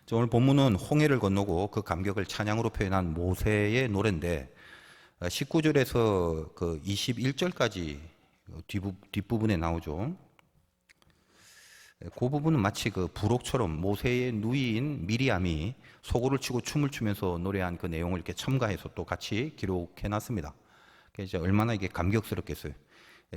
자, 오늘 본문은 홍해를 건너고 그 감격을 찬양으로 표현한 모세의 노래인데 19절에서 그 21절까지 뒷부분에 나오죠. 그 부분은 마치 그 부록처럼 모세의 누이인 미리암이 소고를 치고 춤을 추면서 노래한 그 내용을 이렇게 첨가해서 또 같이 기록해 놨습니다. 이제 얼마나 이게 감격스럽겠어요.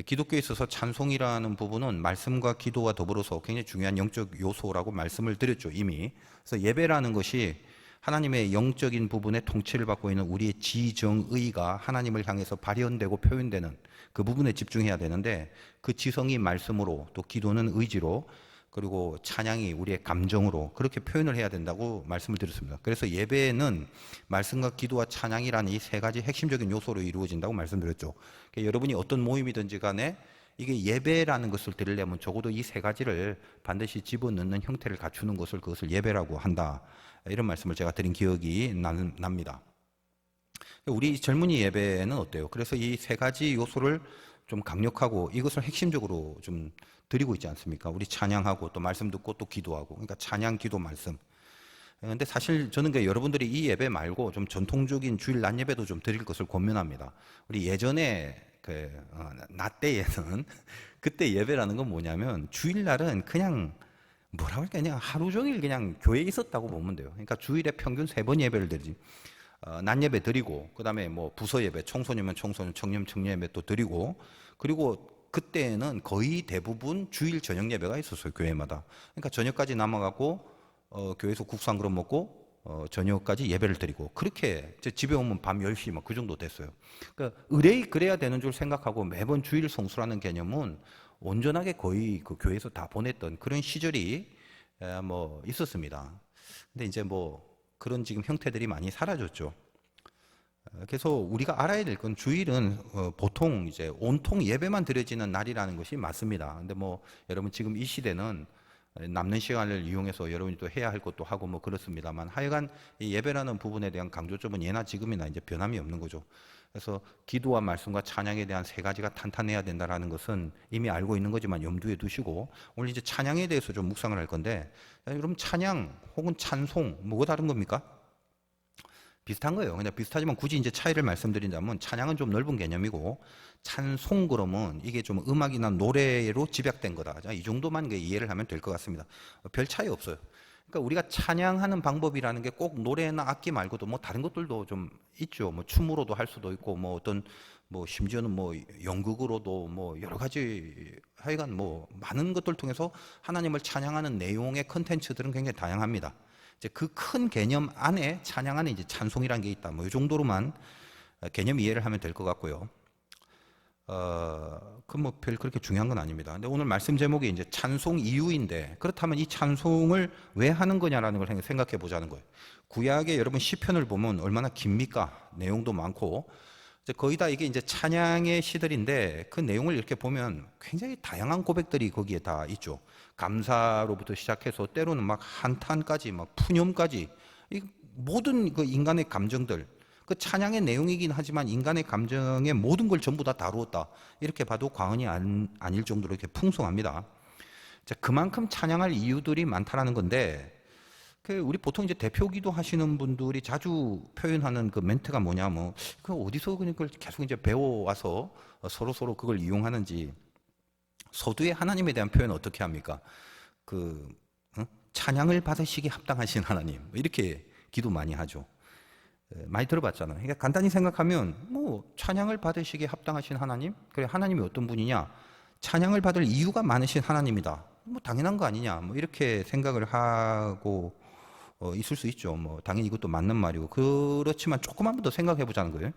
기독교에 있어서 찬송이라는 부분은 말씀과 기도와 더불어서 굉장히 중요한 영적 요소라고 말씀을 드렸죠, 이미. 그래서 예배라는 것이 하나님의 영적인 부분에 통치를 받고 있는 우리의 지정의가 하나님을 향해서 발현되고 표현되는 그 부분에 집중해야 되는데, 그 지성이 말씀으로, 또 기도는 의지로, 그리고 찬양이 우리의 감정으로 그렇게 표현을 해야 된다고 말씀을 드렸습니다. 그래서 예배는 말씀과 기도와 찬양이라는 이 세 가지 핵심적인 요소로 이루어진다고 말씀드렸죠. 그러니까 여러분이 어떤 모임이든지 간에 이게 예배라는 것을 드리려면 적어도 이 세 가지를 반드시 집어넣는 형태를 갖추는 것을, 그것을 예배라고 한다, 이런 말씀을 제가 드린 기억이 납니다. 우리 젊은이 예배는 어때요? 그래서 이 세 가지 요소를 좀 강력하고 이것을 핵심적으로 좀 드리고 있지 않습니까? 우리 찬양하고 또 말씀 듣고 또 기도하고, 그러니까 찬양, 기도, 말씀. 근데 사실 저는 여러분들이 이 예배 말고 좀 전통적인 주일 낮 예배도 좀 드릴 것을 권면합니다. 우리 예전에 나 때에는 그때 예배라는 건 뭐냐면 주일날은 그냥 뭐라고 할까, 그냥 하루 종일 그냥 교회에 있었다고 보면 돼요. 그러니까 주일에 평균 3번 예배를 드리지. 낮 예배 드리고, 그 다음에 뭐 부서 예배, 청소년이면 청소년, 청년 예배 또 드리고, 그리고 그때는 거의 대부분 주일 저녁 예배가 있었어요, 교회마다. 그러니까 저녁까지 남아가고 교회에서 국수 한 그릇 먹고 저녁까지 예배를 드리고, 그렇게 집에 오면 밤 10시 막 그 정도 됐어요. 그러니까 의뢰이 그래야 되는 줄 생각하고 매번 주일 성수라는 개념은 온전하게 거의 그 교회에서 다 보냈던 그런 시절이 뭐 있었습니다. 근데 이제 뭐 그런 지금 형태들이 많이 사라졌죠. 그래서 우리가 알아야 될 건 주일은 보통 이제 온통 예배만 드려지는 날이라는 것이 맞습니다. 근데 뭐 여러분 지금 이 시대는 남는 시간을 이용해서 여러분이 또 해야 할 것도 하고 뭐 그렇습니다만, 하여간 이 예배라는 부분에 대한 강조점은 예나 지금이나 이제 변함이 없는 거죠. 그래서 기도와 말씀과 찬양에 대한 세 가지가 탄탄해야 된다는 것은 이미 알고 있는 거지만 염두에 두시고, 오늘 이제 찬양에 대해서 좀 묵상을 할 건데, 여러분 찬양 혹은 찬송 뭐가 다른 겁니까? 비슷한 거예요. 그냥 비슷하지만 굳이 이제 차이를 말씀드린다면, 찬양은 좀 넓은 개념이고 찬송 그러면 이게 좀 음악이나 노래로 집약된 거다. 이 정도만 이해를 하면 될 것 같습니다. 별 차이 없어요. 그러니까 우리가 찬양하는 방법이라는 게 꼭 노래나 악기 말고도 뭐 다른 것들도 좀 있죠. 뭐 춤으로도 할 수도 있고, 뭐 어떤 뭐 심지어는 뭐 연극으로도 뭐 여러 가지, 하여간 뭐 많은 것들 통해서 하나님을 찬양하는 내용의 컨텐츠들은 굉장히 다양합니다. 이제 그 큰 개념 안에 찬양 안에 이제 찬송이라는 게 있다. 뭐 이 정도로만 개념 이해를 하면 될 것 같고요. 그 뭐 별 그렇게 중요한 건 아닙니다. 근데 오늘 말씀 제목이 이제 찬송 이유인데, 그렇다면 이 찬송을 왜 하는 거냐라는 걸 생각해 보자는 거예요. 구약의 여러분 시편을 보면 얼마나 깁니까? 내용도 많고, 이제 거의 다 이게 이제 찬양의 시들인데, 그 내용을 이렇게 보면 굉장히 다양한 고백들이 거기에 다 있죠. 감사로부터 시작해서 때로는 막 한탄까지, 막 푸념까지, 이 모든 그 인간의 감정들, 그 찬양의 내용이긴 하지만 인간의 감정의 모든 걸 전부 다 다루었다, 이렇게 봐도 과언이 아닐 정도로 이렇게 풍성합니다. 자, 그만큼 찬양할 이유들이 많다라는 건데, 우리 보통 이제 대표기도 하시는 분들이 자주 표현하는 그 멘트가 뭐냐면, 그 어디서 그걸 계속 이제 배워와서 서로 그걸 이용하는지. 서두에 하나님에 대한 표현 어떻게 합니까? 찬양을 받으시기 합당하신 하나님, 이렇게 기도 많이 하죠. 많이 들어봤잖아요. 그러니까 간단히 생각하면 뭐 찬양을 받으시기 합당하신 하나님, 그래 하나님이 어떤 분이냐? 찬양을 받을 이유가 많으신 하나님이다. 뭐 당연한 거 아니냐? 뭐 이렇게 생각을 하고 있을 수 있죠. 뭐 당연히 이것도 맞는 말이고, 그렇지만 조금 한 번 더 생각해 보자는 거예요.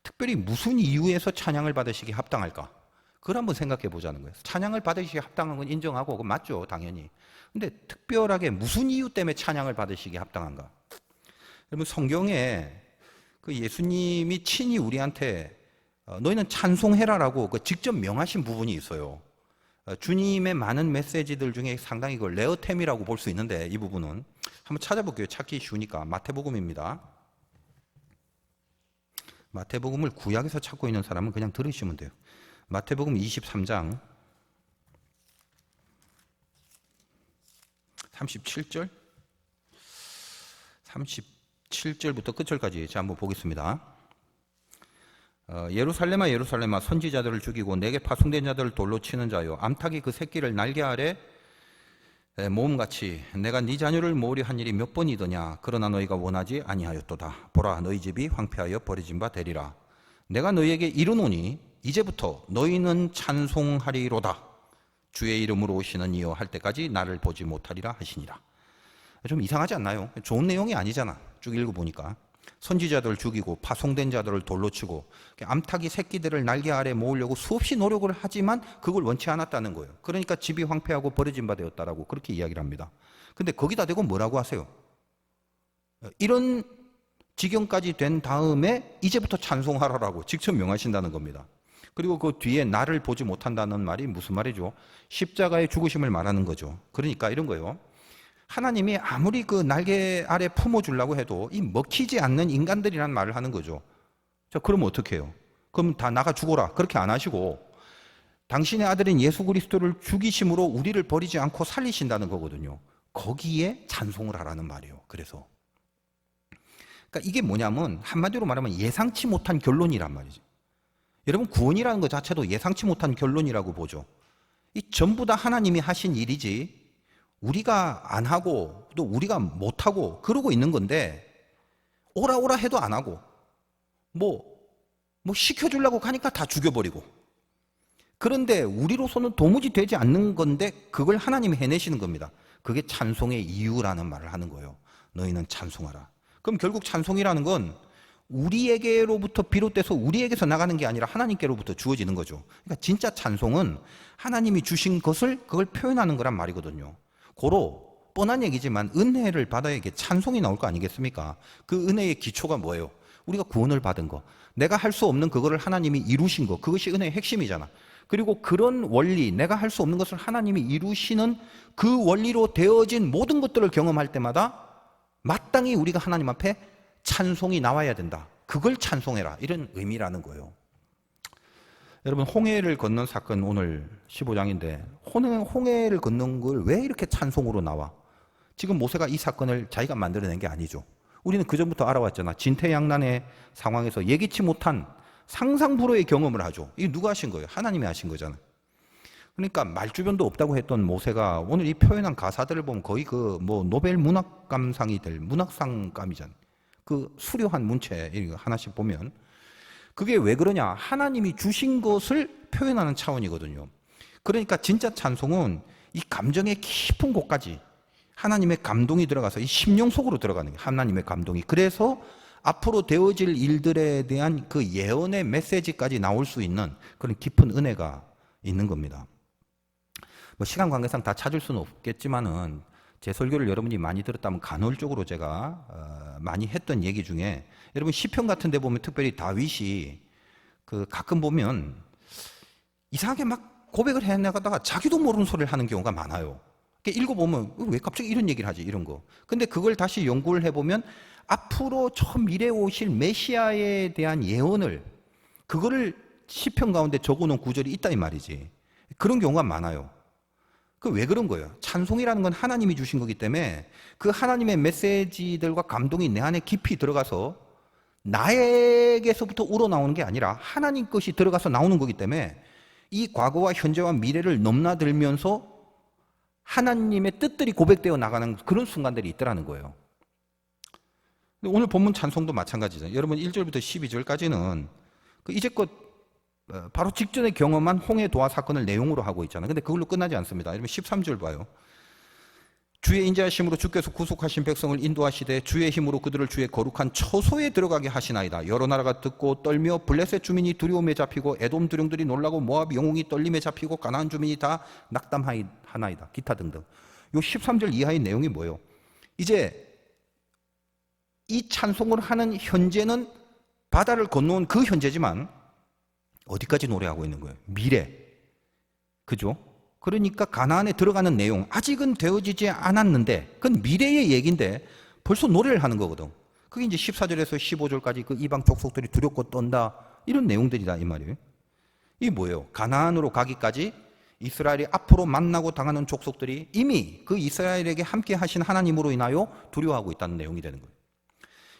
특별히 무슨 이유에서 찬양을 받으시기 합당할까? 그걸 한번 생각해 보자는 거예요. 찬양을 받으시기 합당한 건 인정하고 그건 맞죠, 당연히. 근데 특별하게 무슨 이유 때문에 찬양을 받으시기 합당한가? 여러분 성경에 그 예수님이 친히 우리한테 너희는 찬송해라라고 직접 명하신 부분이 있어요. 주님의 많은 메시지들 중에 상당히 그걸 레어템이라고 볼 수 있는데, 이 부분은 한번 찾아볼게요. 찾기 쉬우니까. 마태복음입니다. 마태복음을 구약에서 찾고 있는 사람은 그냥 들으시면 돼요. 마태복음 23장 37절. 37절부터 끝절까지 제가 한번 보겠습니다. 예루살렘아 예루살렘아 선지자들을 죽이고 내게 파송된 자들을 돌로 치는 자요 암탉이 그 새끼를 날개 아래 모음같이 내가 네 자녀를 모으려 한 일이 몇 번이더냐. 그러나 너희가 원하지 아니하였도다. 보라 너희 집이 황폐하여 버려진 바 되리라. 내가 너희에게 이르노니 이제부터 너희는 찬송하리로다. 주의 이름으로 오시는 이여 할 때까지 나를 보지 못하리라 하시니라. 좀 이상하지 않나요? 좋은 내용이 아니잖아. 쭉 읽어보니까 선지자들을 죽이고 파송된 자들을 돌로 치고 암탉이 새끼들을 날개 아래 모으려고 수없이 노력을 하지만 그걸 원치 않았다는 거예요. 그러니까 집이 황폐하고 버려진 바 되었다라고 그렇게 이야기를 합니다. 근데 거기다 대고 뭐라고 하세요? 이런 지경까지 된 다음에 이제부터 찬송하라라고 직접 명하신다는 겁니다. 그리고 그 뒤에 나를 보지 못한다는 말이 무슨 말이죠? 십자가의 죽으심을 말하는 거죠. 그러니까 이런 거예요. 하나님이 아무리 그 날개 아래 품어주려고 해도 이 먹히지 않는 인간들이란 말을 하는 거죠. 자, 그러면 어떻게 해요? 그럼 다 나가 죽어라. 그렇게 안 하시고 당신의 아들인 예수 그리스도를 죽이심으로 우리를 버리지 않고 살리신다는 거거든요. 거기에 찬송을 하라는 말이에요. 그래서 그러니까 이게 뭐냐면 한마디로 말하면 예상치 못한 결론이란 말이죠. 여러분 구원이라는 것 자체도 예상치 못한 결론이라고 보죠. 이 전부 다 하나님이 하신 일이지 우리가 안 하고 또 우리가 못 하고 그러고 있는 건데 오라 오라 해도 안 하고 뭐 시켜주려고 가니까 다 죽여버리고 그런데 우리로서는 도무지 되지 않는 건데 그걸 하나님이 해내시는 겁니다. 그게 찬송의 이유라는 말을 하는 거예요. 너희는 찬송하라. 그럼 결국 찬송이라는 건 우리에게로부터 비롯돼서 우리에게서 나가는 게 아니라 하나님께로부터 주어지는 거죠. 그러니까 진짜 찬송은 하나님이 주신 것을 그걸 표현하는 거란 말이거든요. 고로 뻔한 얘기지만 은혜를 받아야 이게 찬송이 나올 거 아니겠습니까? 그 은혜의 기초가 뭐예요? 우리가 구원을 받은 거, 내가 할 수 없는 그거를 하나님이 이루신 거, 그것이 은혜의 핵심이잖아. 그리고 그런 원리, 내가 할 수 없는 것을 하나님이 이루시는 그 원리로 되어진 모든 것들을 경험할 때마다 마땅히 우리가 하나님 앞에 찬송이 나와야 된다. 그걸 찬송해라. 이런 의미라는 거예요. 여러분 홍해를 건넌 사건 오늘 15장인데 홍해를 건넌 걸 왜 이렇게 찬송으로 나와? 지금 모세가 이 사건을 자기가 만들어낸 게 아니죠. 우리는 그전부터 알아왔잖아. 진퇴양난의 상황에서 예기치 못한 상상 불허의 경험을 하죠. 이게 누가 하신 거예요? 하나님이 하신 거잖아. 그러니까 말주변도 없다고 했던 모세가 오늘 이 표현한 가사들을 보면 거의 그 노벨 문학감상이 될 문학상감이잖아. 그 수려한 문체 하나씩 보면 그게 왜 그러냐? 하나님이 주신 것을 표현하는 차원이거든요. 그러니까 진짜 찬송은 이 감정의 깊은 곳까지 하나님의 감동이 들어가서 이 심령 속으로 들어가는 게 하나님의 감동이. 그래서 앞으로 되어질 일들에 대한 그 예언의 메시지까지 나올 수 있는 그런 깊은 은혜가 있는 겁니다. 시간 관계상 다 찾을 수는 없겠지만은 제 설교를 여러분이 많이 들었다면 간헐적으로 제가 많이 했던 얘기 중에 여러분 시편 같은 데 보면 특별히 다윗이 그 가끔 보면 이상하게 막 고백을 해나가다가 자기도 모르는 소리를 하는 경우가 많아요. 읽어보면 왜 갑자기 이런 얘기를 하지 이런 거. 근데 그걸 다시 연구를 해보면 앞으로 저 미래에 오실 메시아에 대한 예언을 그거를 시편 가운데 적어놓은 구절이 있다 이 말이지. 그런 경우가 많아요. 그 왜 그런 거예요? 찬송이라는 건 하나님이 주신 거기 때문에 그 하나님의 메시지들과 감동이 내 안에 깊이 들어가서 나에게서부터 우러나오는 게 아니라 하나님 것이 들어가서 나오는 거기 때문에 이 과거와 현재와 미래를 넘나들면서 하나님의 뜻들이 고백되어 나가는 그런 순간들이 있더라는 거예요. 오늘 본문 찬송도 마찬가지죠. 여러분 1절부터 12절까지는 그 이제껏 바로 직전에 경험한 홍해 도화 사건을 내용으로 하고 있잖아요. 근데 그걸로 끝나지 않습니다. 여러분 13절 봐요. 주의 인자하심으로 주께서 구속하신 백성을 인도하시되 주의 힘으로 그들을 주의 거룩한 처소에 들어가게 하시나이다. 여러 나라가 듣고 떨며 블레셋 주민이 두려움에 잡히고 에돔 두령들이 놀라고 모압 영웅이 떨림에 잡히고 가나안 주민이 다 낙담하나이다. 기타 등등. 요 13절 이하의 내용이 뭐예요? 이제 이 찬송을 하는 현재는 바다를 건너온 그 현재지만 어디까지 노래하고 있는 거예요? 미래. 그죠? 그러니까 가나안에 들어가는 내용 아직은 되어지지 않았는데 그건 미래의 얘기인데 벌써 노래를 하는 거거든. 그게 이제 14절에서 15절까지 그 이방 족속들이 두렵고 떤다 이런 내용들이다 이 말이에요. 이게 뭐예요? 가나안으로 가기까지 이스라엘이 앞으로 만나고 당하는 족속들이 이미 그 이스라엘에게 함께 하신 하나님으로 인하여 두려워하고 있다는 내용이 되는 거예요.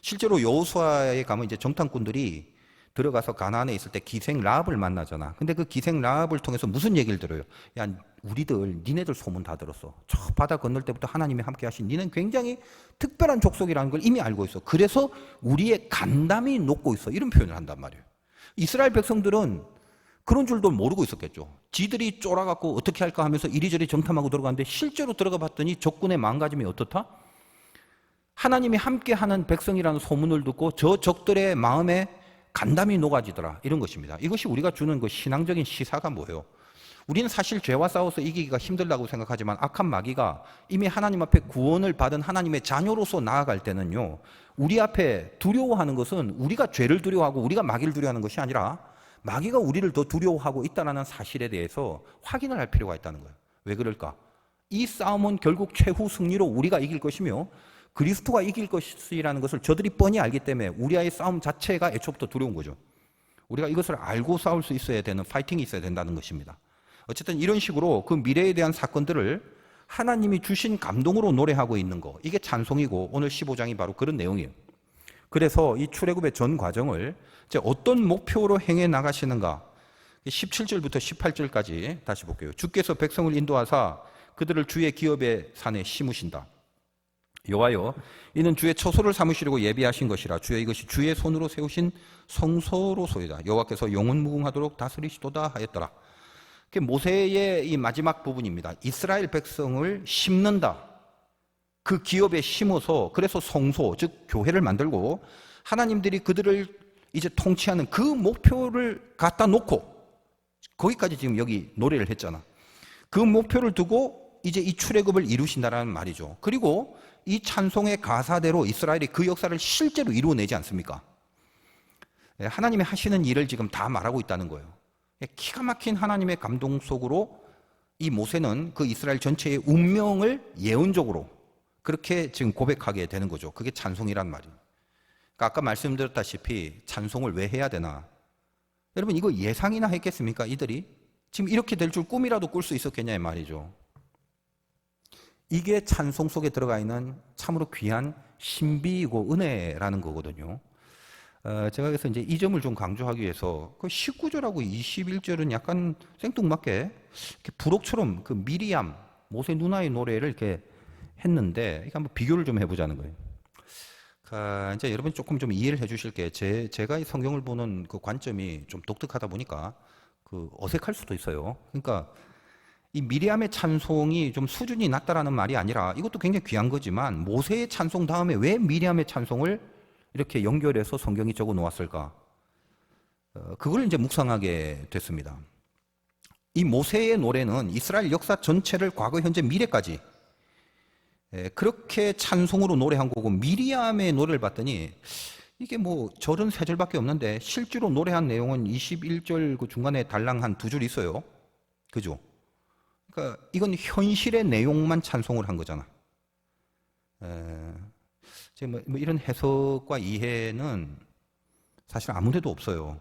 실제로 여호수아에 가면 이제 정탐꾼들이 들어가서 가나안에 있을 때 기생 라합을 만나잖아. 근데 그 기생 라합을 통해서 무슨 얘기를 들어요? 야, 우리들 니네들 소문 다 들었어. 저 바다 건널 때부터 하나님이 함께 하신 니는 굉장히 특별한 족속이라는 걸 이미 알고 있어. 그래서 우리의 간담이 녹고 있어. 이런 표현을 한단 말이에요. 이스라엘 백성들은 그런 줄도 모르고 있었겠죠. 지들이 쫄아갖고 어떻게 할까 하면서 이리저리 정탐하고 들어갔는데 실제로 들어가 봤더니 적군의 마음가짐이 어떻다? 하나님이 함께하는 백성이라는 소문을 듣고 저 적들의 마음에 간담이 녹아지더라. 이런 것입니다. 이것이 우리가 주는 그 신앙적인 시사가 뭐예요? 우리는 사실 죄와 싸워서 이기기가 힘들다고 생각하지만 악한 마귀가 이미 하나님 앞에 구원을 받은 하나님의 자녀로서 나아갈 때는요, 우리 앞에 두려워하는 것은 우리가 죄를 두려워하고 우리가 마귀를 두려워하는 것이 아니라 마귀가 우리를 더 두려워하고 있다는 사실에 대해서 확인을 할 필요가 있다는 거예요. 왜 그럴까? 이 싸움은 결국 최후 승리로 우리가 이길 것이며 그리스도가 이길 것이라는 것을 저들이 뻔히 알기 때문에 우리와의 싸움 자체가 애초부터 두려운 거죠. 우리가 이것을 알고 싸울 수 있어야 되는 파이팅이 있어야 된다는 것입니다. 어쨌든 이런 식으로 그 미래에 대한 사건들을 하나님이 주신 감동으로 노래하고 있는 거, 이게 찬송이고 오늘 15장이 바로 그런 내용이에요. 그래서 이 출애굽의 전 과정을 이제 어떤 목표로 행해 나가시는가, 17절부터 18절까지 다시 볼게요. 주께서 백성을 인도하사 그들을 주의 기업의 산에 심으신다. 여호와여, 이는 주의 처소를 삼으시려고 예비하신 것이라. 주여, 이것이 주의 손으로 세우신 성소로소이다. 여호와께서 영원무궁하도록 다스리시도다 하였더라. 모세의 이 마지막 부분입니다. 이스라엘 백성을 심는다. 그 기업에 심어서 그래서 성소, 즉 교회를 만들고 하나님들이 그들을 이제 통치하는 그 목표를 갖다 놓고 거기까지 지금 여기 노래를 했잖아. 그 목표를 두고 이제 이 출애굽을 이루신다라는 말이죠. 그리고 이 찬송의 가사대로 이스라엘이 그 역사를 실제로 이루어내지 않습니까? 하나님이 하시는 일을 지금 다 말하고 있다는 거예요. 기가 막힌 하나님의 감동 속으로 이 모세는 그 이스라엘 전체의 운명을 예언적으로 그렇게 지금 고백하게 되는 거죠. 그게 찬송이란 말이에요. 그러니까 아까 말씀드렸다시피 찬송을 왜 해야 되나? 여러분, 이거 예상이나 했겠습니까? 이들이 지금 이렇게 될 줄 꿈이라도 꿀 수 있었겠냐 이 말이죠. 이게 찬송 속에 들어가 있는 참으로 귀한 신비이고 은혜라는 거거든요. 제가 그래서 이제 이 점을 좀 강조하기 위해서 그 19절하고 21절은 약간 생뚱맞게 이렇게 부록처럼 그 미리암, 모세 누나의 노래를 이렇게 했는데 이게 한번 비교를 좀 해보자는 거예요. 이제 여러분 조금 좀 이해를 해주실 게 제가 이 성경을 보는 그 관점이 좀 독특하다 보니까 그 어색할 수도 있어요. 그러니까 이 미리암의 찬송이 좀 수준이 낮다라는 말이 아니라 이것도 굉장히 귀한 거지만 모세의 찬송 다음에 왜 미리암의 찬송을 이렇게 연결해서 성경이 적어 놓았을까? 그걸 이제 묵상하게 됐습니다. 이 모세의 노래는 이스라엘 역사 전체를 과거, 현재, 미래까지 그렇게 찬송으로 노래한 거고, 미리암의 노래를 봤더니 이게 뭐 절은 세 절밖에 없는데 실제로 노래한 내용은 21절 그 중간에 달랑 한 두 줄 있어요. 그죠? 그러니까 이건 현실의 내용만 찬송을 한 거잖아. 지금 뭐 이런 해석과 이해는 사실 아무 데도 없어요.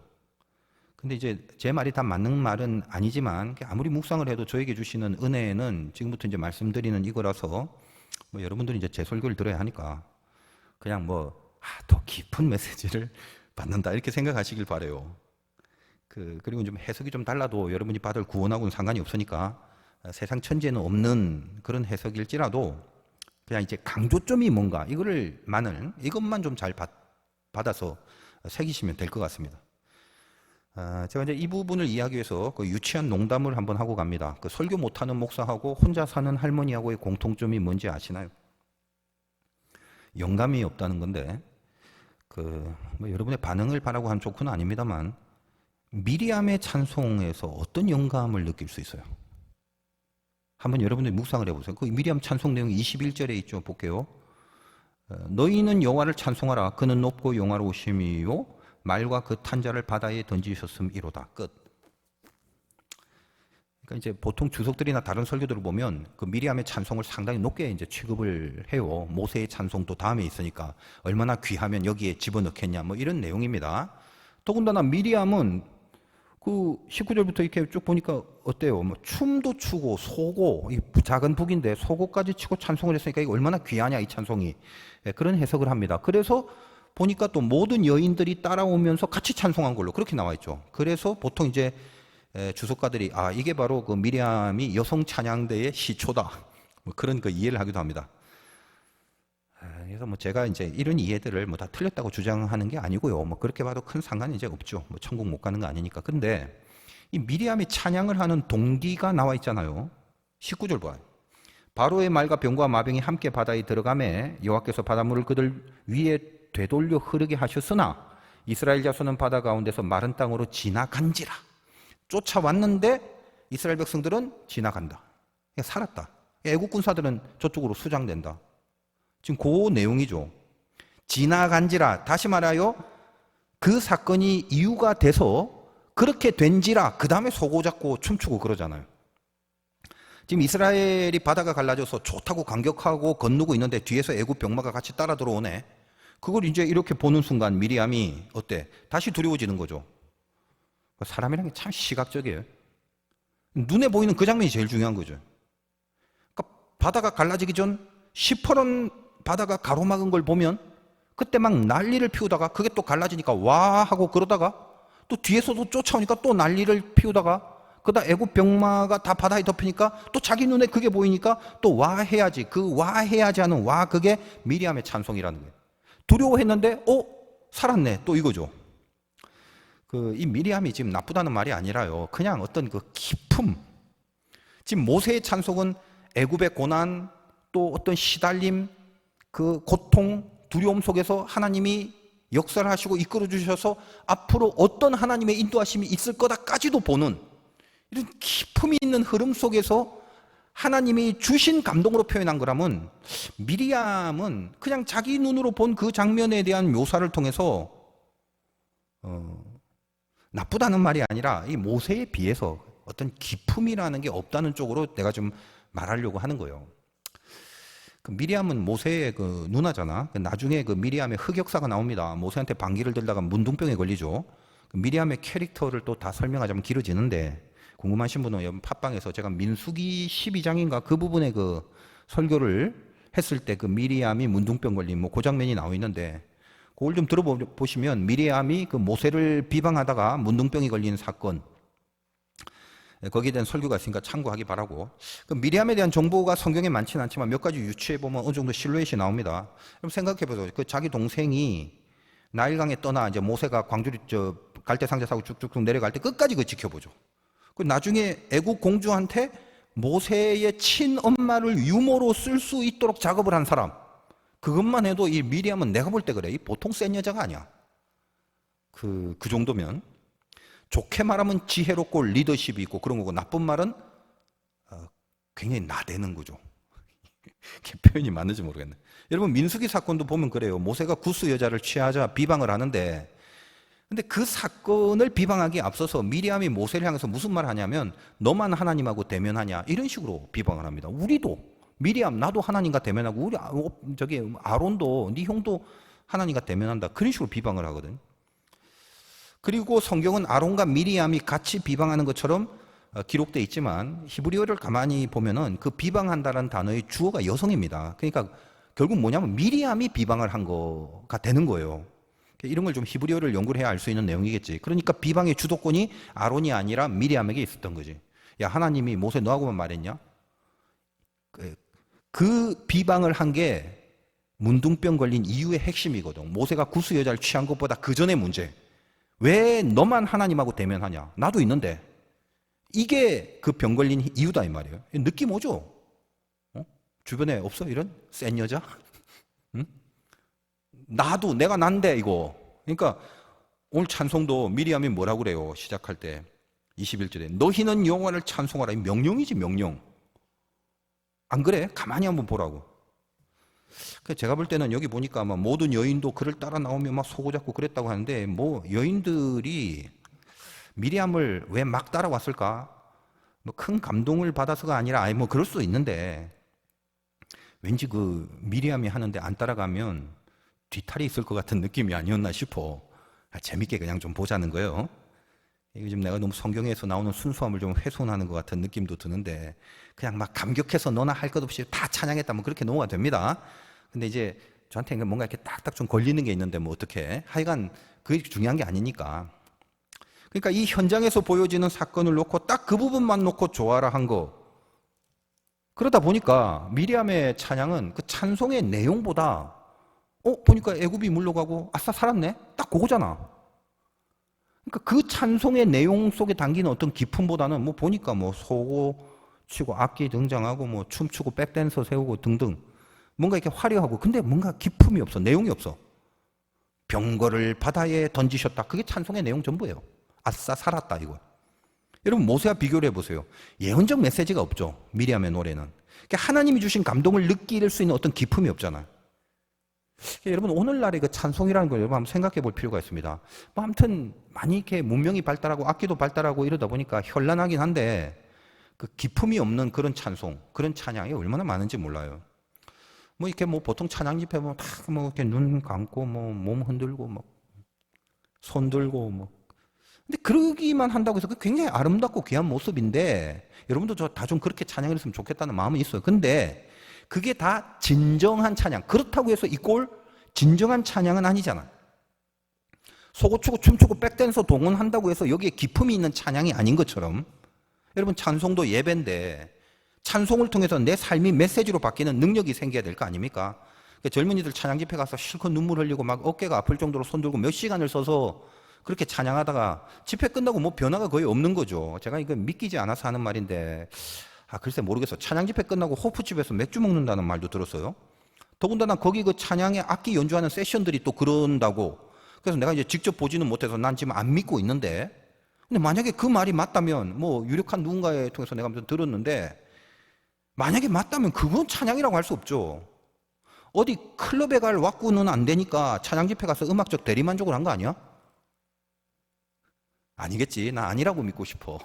근데 이제 제 말이 다 맞는 말은 아니지만 아무리 묵상을 해도 저에게 주시는 은혜는 지금부터 이제 말씀드리는 이거라서 뭐 여러분들이 이제 제 설교를 들어야 하니까 그냥 더 깊은 메시지를 받는다 이렇게 생각하시길 바래요. 그리고 좀 해석이 좀 달라도 여러분이 받을 구원하고는 상관이 없으니까 세상 천지에는 없는 그런 해석일지라도 그냥 이제 강조점이 뭔가 이것만 좀 잘 받아서 새기시면 될 것 같습니다. 제가 이제 이 부분을 이해하기 위해서 그 유치한 농담을 한번 하고 갑니다. 그 설교 못하는 목사하고 혼자 사는 할머니하고의 공통점이 뭔지 아시나요? 영감이 없다는 건데, 뭐 여러분의 반응을 바라고 한 조건은 아닙니다만, 미리암의 찬송에서 어떤 영감을 느낄 수 있어요? 한번 여러분들이 묵상을 해보세요. 그 미리암 찬송 내용이 21절에 있죠. 볼게요. 너희는 여호와를 찬송하라. 그는 높고 영화로우심이요 말과 그 탄자를 바다에 던지셨음이로다. 끝. 그러니까 이제 보통 주석들이나 다른 설교들을 보면 그 미리암의 찬송을 상당히 높게 이제 취급을 해요. 모세의 찬송도 다음에 있으니까 얼마나 귀하면 여기에 집어넣겠냐 뭐 이런 내용입니다. 더군다나 미리암은 그 19절부터 이렇게 쭉 보니까 어때요? 뭐 춤도 추고 소고, 이 작은 북인데 소고까지 치고 찬송을 했으니까 이게 얼마나 귀하냐 이 찬송이. 그런 해석을 합니다. 그래서 보니까 또 모든 여인들이 따라오면서 같이 찬송한 걸로 그렇게 나와 있죠. 그래서 보통 이제 주석가들이 이게 바로 그 미리암이 여성 찬양대의 시초다, 뭐 그런 그 이해를 하기도 합니다. 그래서 뭐 제가 이제 이런 이해들을 뭐 다 틀렸다고 주장하는 게 아니고요. 뭐 그렇게 봐도 큰 상관이 이제 없죠. 뭐 천국 못 가는 거 아니니까. 근데 이 미리암이 찬양을 하는 동기가 나와 있잖아요. 19절 봐요. 바로의 말과 병과 마병이 함께 바다에 들어가매 여호와께서 바닷물을 그들 위에 되돌려 흐르게 하셨으나 이스라엘 자손은 바다 가운데서 마른 땅으로 지나간지라. 쫓아왔는데 이스라엘 백성들은 지나간다. 살았다. 애국 군사들은 저쪽으로 수장된다. 지금 그 내용이죠. 지나간지라. 다시 말하여 그 사건이 이유가 돼서 그렇게 된지라. 그 다음에 소고 잡고 춤추고 그러잖아요. 지금 이스라엘이 바다가 갈라져서 좋다고 감격하고 건너고 있는데 뒤에서 애국 병마가 같이 따라 들어오네. 그걸 이제 이렇게 보는 순간 미리암이 어때? 다시 두려워지는 거죠. 사람이라는 게 참 시각적이에요. 눈에 보이는 그 장면이 제일 중요한 거죠. 그러니까 바다가 갈라지기 전 시퍼런 바다가 가로막은 걸 보면 그때 막 난리를 피우다가 그게 또 갈라지니까 와 하고 그러다가 또 뒤에서도 쫓아오니까 또 난리를 피우다가 그러다 애국 병마가 다 바다에 덮이니까 또 자기 눈에 그게 보이니까 또 와 해야지. 그 와 해야지 하는 와, 그게 미리암의 찬송이라는 거예요. 두려워했는데 살았네, 또 이거죠. 이 미리암이 지금 나쁘다는 말이 아니라요, 그냥 어떤 그 기품. 지금 모세의 찬송은 애굽의 고난, 또 어떤 시달림, 그 고통, 두려움 속에서 하나님이 역사를 하시고 이끌어 주셔서 앞으로 어떤 하나님의 인도하심이 있을 거다까지도 보는 이런 기품이 있는 흐름 속에서 하나님이 주신 감동으로 표현한 거라면, 미리암은 그냥 자기 눈으로 본 그 장면에 대한 묘사를 통해서 나쁘다는 말이 아니라 이 모세에 비해서 어떤 기품이라는 게 없다는 쪽으로 내가 좀 말하려고 하는 거예요. 그 미리암은 모세의 그 누나잖아. 나중에 그 미리암의 흑역사가 나옵니다. 모세한테 방귀를 들다가 문둥병에 걸리죠. 그 미리암의 캐릭터를 또 다 설명하자면 길어지는데, 궁금하신 분은 여러분 팟빵에서 제가 민수기 12장인가 그 부분에 그 설교를 했을 때 그 미리암이 문둥병 걸린 뭐 그 장면이 나와 있는데, 그걸 좀 들어보시면 미리암이 그 모세를 비방하다가 문둥병이 걸리는 사건, 거기에 대한 설교가 있으니까 참고하기 바라고. 그 미리암에 대한 정보가 성경에 많지는 않지만 몇 가지 유추해 보면 어느 정도 실루엣이 나옵니다. 그럼 생각해 보세요. 그 자기 동생이 나일강에 떠나 이제 모세가 광주리 갈대상자 사고 쭉쭉쭉 내려갈 때 끝까지 그 지켜보죠. 그 나중에 애국 공주한테 모세의 친엄마를 유모로 쓸 수 있도록 작업을 한 사람, 그것만 해도 이 미리암은 내가 볼 때 그래, 이 보통 센 여자가 아니야. 그 정도면 좋게 말하면 지혜롭고 리더십이 있고 그런 거고, 나쁜 말은 굉장히 나대는 거죠. 표현이 맞는지 모르겠네. 여러분 민수기 사건도 보면 그래요. 모세가 구스 여자를 취하자 비방을 하는데, 근데 그 사건을 비방하기에 앞서서 미리암이 모세를 향해서 무슨 말을 하냐면, 너만 하나님하고 대면하냐, 이런 식으로 비방을 합니다. 우리도, 미리암 나도 하나님과 대면하고, 우리 아론도 네 형도 하나님과 대면한다, 그런 식으로 비방을 하거든. 그리고 성경은 아론과 미리암이 같이 비방하는 것처럼 기록되어 있지만, 히브리어를 가만히 보면은 그 비방한다는 단어의 주어가 여성입니다. 그러니까 결국 뭐냐면 미리암이 비방을 한 거가 되는 거예요. 이런 걸 좀 히브리어를 연구를 해야 알 수 있는 내용이겠지. 그러니까 비방의 주도권이 아론이 아니라 미리암에게 있었던 거지. 야, 하나님이 모세 너하고만 말했냐? 그 비방을 한 게 문둥병 걸린 이유의 핵심이거든. 모세가 구스 여자를 취한 것보다 그 전의 문제. 왜 너만 하나님하고 대면하냐? 나도 있는데. 이게 그 병 걸린 이유다 이 말이에요. 느낌 오죠? 주변에 없어? 이런 센 여자? 응? 나도, 내가 난데 이거. 그러니까 오늘 찬송도 미리암이 뭐라고 그래요? 시작할 때 21절에 너희는 여호와를 찬송하라. 이 명령이지, 명령. 안 그래? 가만히 한번 보라고. 제가 볼 때는 여기 보니까 아마 모든 여인도 그를 따라 나오면 막 소고 잡고 그랬다고 하는데, 뭐 여인들이 미리암을 왜 막 따라왔을까? 뭐 큰 감동을 받아서가 아니라, 아니 뭐 그럴 수도 있는데, 왠지 그 미리암이 하는데 안 따라가면 뒤탈이 있을 것 같은 느낌이 아니었나 싶어. 재밌게 그냥 좀 보자는 거예요. 요즘 내가 너무 성경에서 나오는 순수함을 좀 훼손하는 것 같은 느낌도 드는데, 그냥 막 감격해서 너나 할 것 없이 다 찬양했다, 뭐 그렇게 넘어가 됩니다. 근데 이제 저한테 뭔가 이렇게 딱딱 좀 걸리는 게 있는데 뭐 어떻게 하여간 그게 중요한 게 아니니까. 그러니까 이 현장에서 보여지는 사건을 놓고 딱 그 부분만 놓고 조화라 한 거. 그러다 보니까 미리암의 찬양은 그 찬송의 내용보다 보니까 애굽이 물러가고 아싸 살았네? 딱 그거잖아. 그러니까 그 찬송의 내용 속에 담기는 어떤 기품보다는 뭐 보니까 뭐 소고 치고 악기 등장하고 뭐 춤추고 백댄서 세우고 등등 뭔가 이렇게 화려하고 근데 뭔가 기품이 없어. 내용이 없어. 병거를 바다에 던지셨다. 그게 찬송의 내용 전부예요. 아싸 살았다 이거. 여러분 모세와 비교를 해보세요. 예언적 메시지가 없죠. 미리암의 노래는. 그러니까 하나님이 주신 감동을 느낄 수 있는 어떤 기품이 없잖아요. 그러니까 여러분 오늘날의 그 찬송이라는 걸 여러분 한번 생각해 볼 필요가 있습니다. 뭐 아무튼 많이 이렇게 문명이 발달하고 악기도 발달하고 이러다 보니까 현란하긴 한데 그 기품이 없는 그런 찬송, 그런 찬양이 얼마나 많은지 몰라요. 뭐 이렇게 뭐 보통 찬양 집회 보면 다 뭐 이렇게 눈 감고 뭐 몸 흔들고 뭐 손 들고 뭐 근데 그러기만 한다고 해서 굉장히 아름답고 귀한 모습인데 여러분도 저 다 좀 그렇게 찬양을 했으면 좋겠다는 마음은 있어요. 근데 그게 다 진정한 찬양. 그렇다고 해서 이꼴 진정한 찬양은 아니잖아. 소고추고 춤추고 백댄서 동원한다고 해서 여기에 기품이 있는 찬양이 아닌 것처럼 여러분 찬송도 예배인데 찬송을 통해서 내 삶이 메시지로 바뀌는 능력이 생겨야 될 거 아닙니까? 젊은이들 찬양 집회 가서 실컷 눈물 흘리고 막 어깨가 아플 정도로 손 들고 몇 시간을 서서 그렇게 찬양하다가 집회 끝나고 뭐 변화가 거의 없는 거죠. 제가 이거 믿기지 않아서 하는 말인데 글쎄 모르겠어. 찬양 집회 끝나고 호프집에서 맥주 먹는다는 말도 들었어요. 더군다나 거기 그 찬양의 악기 연주하는 세션들이 또 그런다고. 그래서 내가 이제 직접 보지는 못해서 난 지금 안 믿고 있는데 근데 만약에 그 말이 맞다면 뭐 유력한 누군가에 통해서 내가 한번 들었는데 만약에 맞다면 그건 찬양이라고 할 수 없죠. 어디 클럽에 갈 왁구는 안 되니까 찬양 집회 가서 음악적 대리만족을 한 거 아니야? 아니겠지. 나 아니라고 믿고 싶어.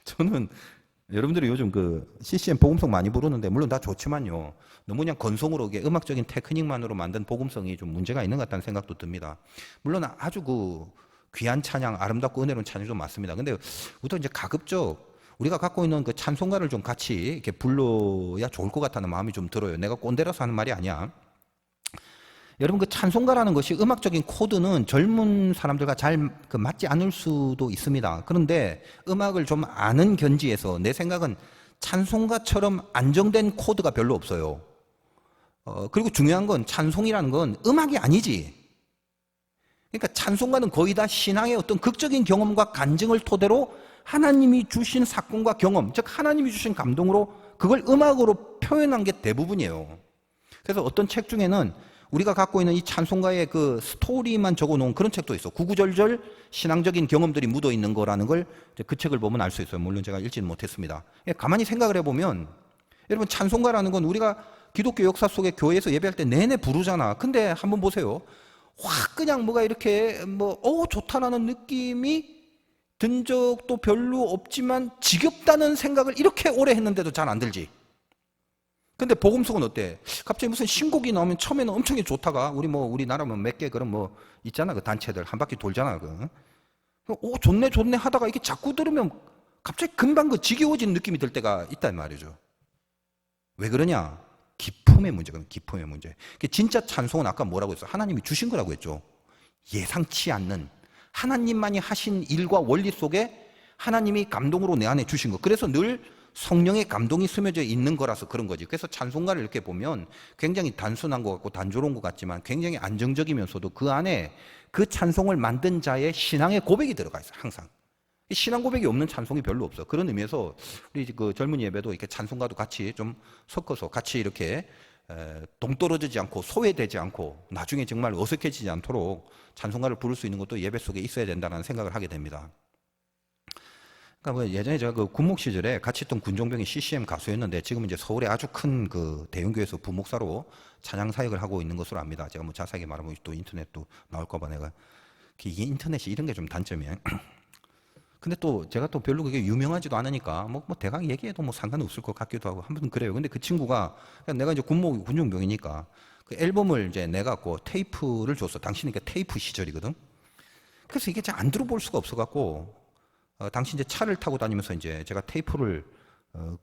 저는 여러분들이 요즘 그 CCM 복음성 많이 부르는데 물론 다 좋지만요. 너무 그냥 건성으로 음악적인 테크닉만으로 만든 복음성이 좀 문제가 있는 것 같다는 생각도 듭니다. 물론 아주 그 귀한 찬양, 아름답고 은혜로운 찬양도 맞습니다. 근데 우선 이제 가급적 우리가 갖고 있는 그 찬송가를 좀 같이 이렇게 불러야 좋을 것 같다는 마음이 좀 들어요. 내가 꼰대라서 하는 말이 아니야. 여러분 그 찬송가라는 것이 음악적인 코드는 젊은 사람들과 잘 맞지 않을 수도 있습니다. 그런데 음악을 좀 아는 견지에서 내 생각은 찬송가처럼 안정된 코드가 별로 없어요. 그리고 중요한 건 찬송이라는 건 음악이 아니지. 그러니까 찬송가는 거의 다 신앙의 어떤 극적인 경험과 간증을 토대로 하나님이 주신 사건과 경험, 즉 하나님이 주신 감동으로 그걸 음악으로 표현한 게 대부분이에요. 그래서 어떤 책 중에는 우리가 갖고 있는 이 찬송가의 그 스토리만 적어놓은 그런 책도 있어. 구구절절 신앙적인 경험들이 묻어 있는 거라는 걸 그 책을 보면 알 수 있어요. 물론 제가 읽지는 못했습니다. 가만히 생각을 해보면 여러분 찬송가라는 건 우리가 기독교 역사 속에 교회에서 예배할 때 내내 부르잖아. 근데 한번 보세요. 확 그냥 뭐가 이렇게 좋다라는 느낌이 든 적도 별로 없지만 지겹다는 생각을 이렇게 오래 했는데도 잘 안 들지. 근데 복음성은 어때? 갑자기 무슨 신곡이 나오면 처음에는 엄청 좋다가 우리나라 몇 개 그런 있잖아. 그 단체들 한 바퀴 돌잖아. 좋네 하다가 이게 자꾸 들으면 갑자기 금방 그 지겨워진 느낌이 들 때가 있단 말이죠. 왜 그러냐? 기품의 문제거든. 기품의 문제. 진짜 찬송은 아까 뭐라고 했어? 하나님이 주신 거라고 했죠. 예상치 않는 하나님만이 하신 일과 원리 속에 하나님이 감동으로 내 안에 주신 거. 그래서 늘 성령의 감동이 스며져 있는 거라서 그런 거지. 그래서 찬송가를 이렇게 보면 굉장히 단순한 것 같고 단조로운 것 같지만 굉장히 안정적이면서도 그 안에 그 찬송을 만든 자의 신앙의 고백이 들어가 있어요. 항상. 신앙 고백이 없는 찬송이 별로 없어. 그런 의미에서 우리 그 젊은 예배도 이렇게 찬송가도 같이 좀 섞어서 같이 이렇게 동떨어지지 않고 소외되지 않고 나중에 정말 어색해지지 않도록 찬송가를 부를 수 있는 것도 예배 속에 있어야 된다는 생각을 하게 됩니다. 그러니까 예전에 제가 그 군목 시절에 같이 있던 군종병이 CCM 가수였는데 지금 이제 서울에 아주 큰 그 대형교회에서 부목사로 찬양 사역을 하고 있는 것으로 압니다. 제가 자세하게 말하면 또 인터넷도 나올까봐 내가 이게 인터넷이 이런 게 좀 단점이에요. 근데 또 제가 또 별로 그게 유명하지도 않으니까 대강 얘기해도 상관없을 것 같기도 하고 한번 그래요. 근데 그 친구가 내가 이제 군종병이니까 그 앨범을 이제 내갖고 테이프를 줬어. 당신이 그 테이프 시절이거든. 그래서 이게 잘 안 들어볼 수가 없어갖고 당시 이제 차를 타고 다니면서 이제 제가 테이프를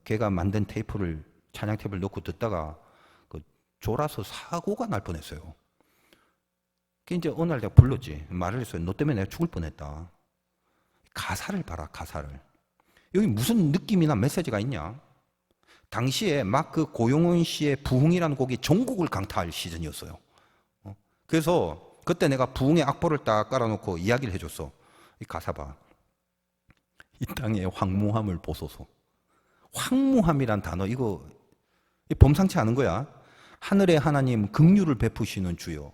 걔가 만든 테이프를 찬양 테이프를 넣고 듣다가 그 졸아서 사고가 날 뻔했어요. 그 이제 어느 날 내가 불렀지. 말을 했어요. 너 때문에 내가 죽을 뻔했다. 가사를 봐라, 가사를. 여기 무슨 느낌이나 메시지가 있냐? 당시에 막 그 고용훈 씨의 부흥이라는 곡이 전국을 강타할 시즌이었어요. 그래서 그때 내가 부흥의 악보를 딱 깔아놓고 이야기를 해줬어. 이 가사 봐. 이 땅의 황무함을 보소서. 황무함이란 단어, 이거 범상치 않은 거야. 하늘의 하나님 긍휼을 베푸시는 주여.